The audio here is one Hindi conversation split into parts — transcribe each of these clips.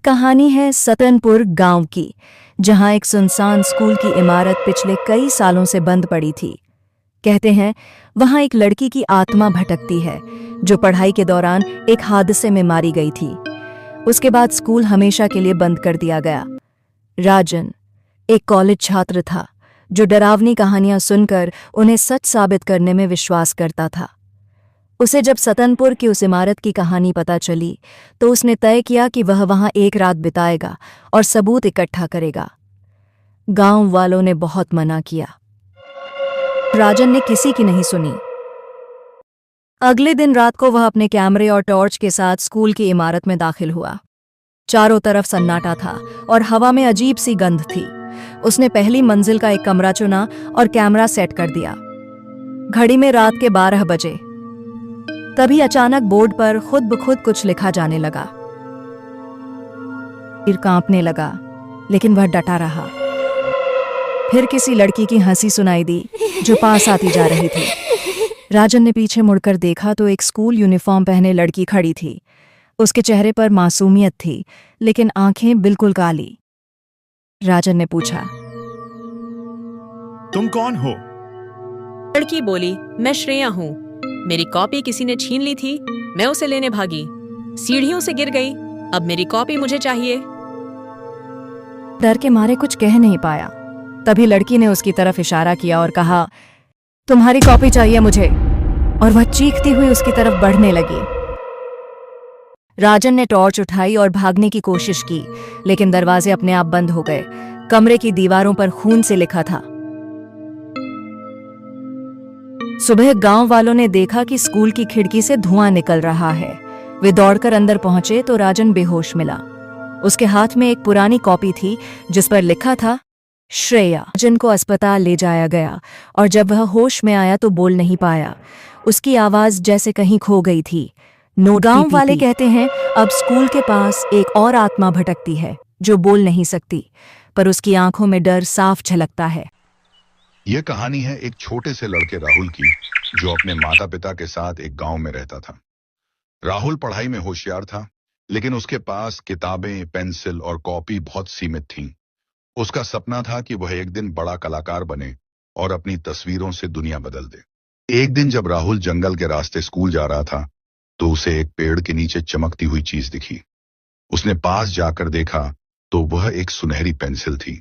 कहानी है सतनपुर गांव की, जहां एक सुनसान स्कूल की इमारत पिछले कई सालों से बंद पड़ी थी। कहते हैं वहां एक लड़की की आत्मा भटकती है जो पढ़ाई के दौरान एक हादसे में मारी गई थी। उसके बाद स्कूल हमेशा के लिए बंद कर दिया गया। राजन एक कॉलेज छात्र था जो डरावनी कहानियां सुनकर उन्हें सच साबित करने में विश्वास करता था। उसे जब सतनपुर की उस इमारत की कहानी पता चली तो उसने तय किया कि वह वहां एक रात बिताएगा और सबूत इकट्ठा करेगा। गांव वालों ने बहुत मना किया। राजन ने किसी की नहीं सुनी। अगले दिन रात को वह अपने कैमरे और टॉर्च के साथ स्कूल की इमारत में दाखिल हुआ। चारों तरफ सन्नाटा था और हवा में अजीब सी गंध थी। उसने पहली मंजिल का एक कमरा चुना और कैमरा सेट कर दिया। घड़ी में रात के 12 बजे। तभी अचानक बोर्ड पर खुद ब खुद कुछ लिखा जाने लगा। सिर कांपने लगा, लेकिन वह डटा रहा। फिर किसी लड़की की हंसी सुनाई दी जो पास आती जा रही थी। राजन ने पीछे मुड़कर देखा तो एक स्कूल यूनिफॉर्म पहने लड़की खड़ी थी। उसके चेहरे पर मासूमियत थी, लेकिन आंखें बिल्कुल काली। राजन ने पूछा, तुम कौन हो? लड़की बोली, मैं श्रेया हूँ। मेरी कॉपी किसी ने छीन ली थी, मैं उसे लेने भागी, सीढ़ियों से गिर गई, अब मेरी कॉपी मुझे चाहिए। डर के मारे कुछ कह नहीं पाया। तभी लड़की ने उसकी तरफ इशारा किया और कहा, तुम्हारी कॉपी चाहिए मुझे। और वह चीखती हुई उसकी तरफ बढ़ने लगी। राजन ने टॉर्च उठाई और भागने की कोशिश की, लेकिन दरवाजे अपने आप बंद हो गए। कमरे की दीवारों पर खून से लिखा था। सुबह गांव वालों ने देखा कि स्कूल की खिड़की से धुआं निकल रहा है। वे दौड़कर अंदर पहुंचे तो राजन बेहोश मिला। उसके हाथ में एक पुरानी कॉपी थी जिस पर लिखा था श्रेया। राजन को अस्पताल ले जाया गया और जब वह होश में आया तो बोल नहीं पाया। उसकी आवाज जैसे कहीं खो गई थी। गांव वाले कहते हैं अब स्कूल के पास एक और आत्मा भटकती है जो बोल नहीं सकती, पर उसकी आंखों में डर साफ झलकता है। यह कहानी है एक छोटे से लड़के राहुल की, जो अपने माता पिता के साथ एक गांव में रहता था। राहुल पढ़ाई में होशियार था, लेकिन उसके पास किताबें, पेंसिल और कॉपी बहुत सीमित थीं। उसका सपना था कि वह एक दिन बड़ा कलाकार बने और अपनी तस्वीरों से दुनिया बदल दे। एक दिन जब राहुल जंगल के रास्ते स्कूल जा रहा था तो उसे एक पेड़ के नीचे चमकती हुई चीज दिखी। उसने पास जाकर देखा तो वह एक सुनहरी पेंसिल थी।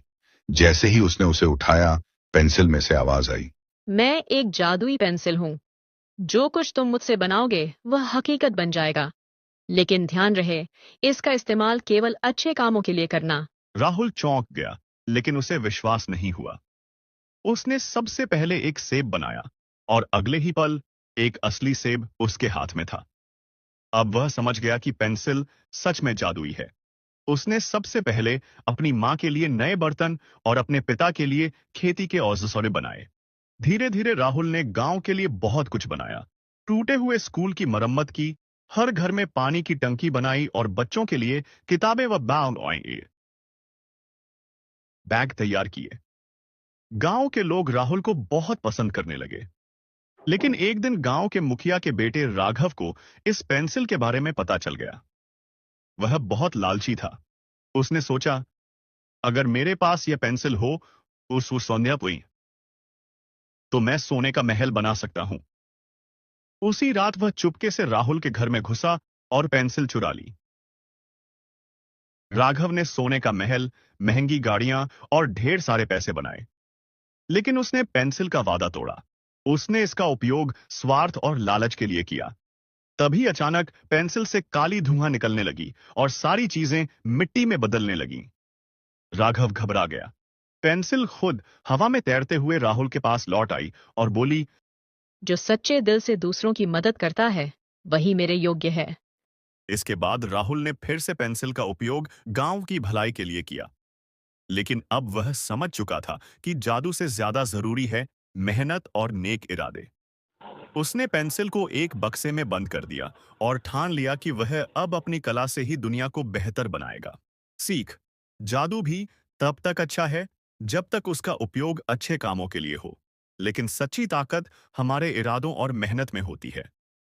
जैसे ही उसने उसे उठाया, पेंसिल में से आवाज आई, मैं एक जादुई पेंसिल हूँ। जो कुछ तुम मुझसे बनाओगे वह हकीकत बन जाएगा, लेकिन ध्यान रहे इसका इस्तेमाल केवल अच्छे कामों के लिए करना। राहुल चौंक गया, लेकिन उसे विश्वास नहीं हुआ। उसने सबसे पहले एक सेब बनाया और अगले ही पल एक असली सेब उसके हाथ में था। अब वह समझ गया कि पेंसिल सच में जादुई है। उसने सबसे पहले अपनी मां के लिए नए बर्तन और अपने पिता के लिए खेती के औज़ार बनाए। धीरे धीरे राहुल ने गांव के लिए बहुत कुछ बनाया। टूटे हुए स्कूल की मरम्मत की, हर घर में पानी की टंकी बनाई और बच्चों के लिए किताबें व बैग तैयार किए। गांव के लोग राहुल को बहुत पसंद करने लगे। लेकिन एक दिन गांव के मुखिया के बेटे राघव को इस पेंसिल के बारे में पता चल गया। वह बहुत लालची था। उसने सोचा, अगर मेरे पास यह पेंसिल हो उस सौंदर्य तो मैं सोने का महल बना सकता हूं। उसी रात वह चुपके से राहुल के घर में घुसा और पेंसिल चुरा ली। राघव ने सोने का महल, महंगी गाड़ियां और ढेर सारे पैसे बनाए, लेकिन उसने पेंसिल का वादा तोड़ा। उसने इसका उपयोग स्वार्थ और लालच के लिए किया। तभी अचानक पेंसिल से काली धुआं निकलने लगी और सारी चीजें मिट्टी में बदलने लगीं। राघव घबरा गया। पेंसिल खुद हवा में तैरते हुए राहुल के पास लौट आई और बोली, जो सच्चे दिल से दूसरों की मदद करता है वही मेरे योग्य है। इसके बाद राहुल ने फिर से पेंसिल का उपयोग गांव की भलाई के लिए किया। लेकिन अब वह समझ चुका था कि जादू से ज्यादा जरूरी है मेहनत और नेक इरादे। उसने पेंसिल को एक बक्से में बंद कर दिया और ठान लिया कि वह अब अपनी कला से ही दुनिया को बेहतर बनाएगा। सीख: जादू भी तब तक अच्छा है जब तक उसका उपयोग अच्छे कामों के लिए हो, लेकिन सच्ची ताकत हमारे इरादों और मेहनत में होती है।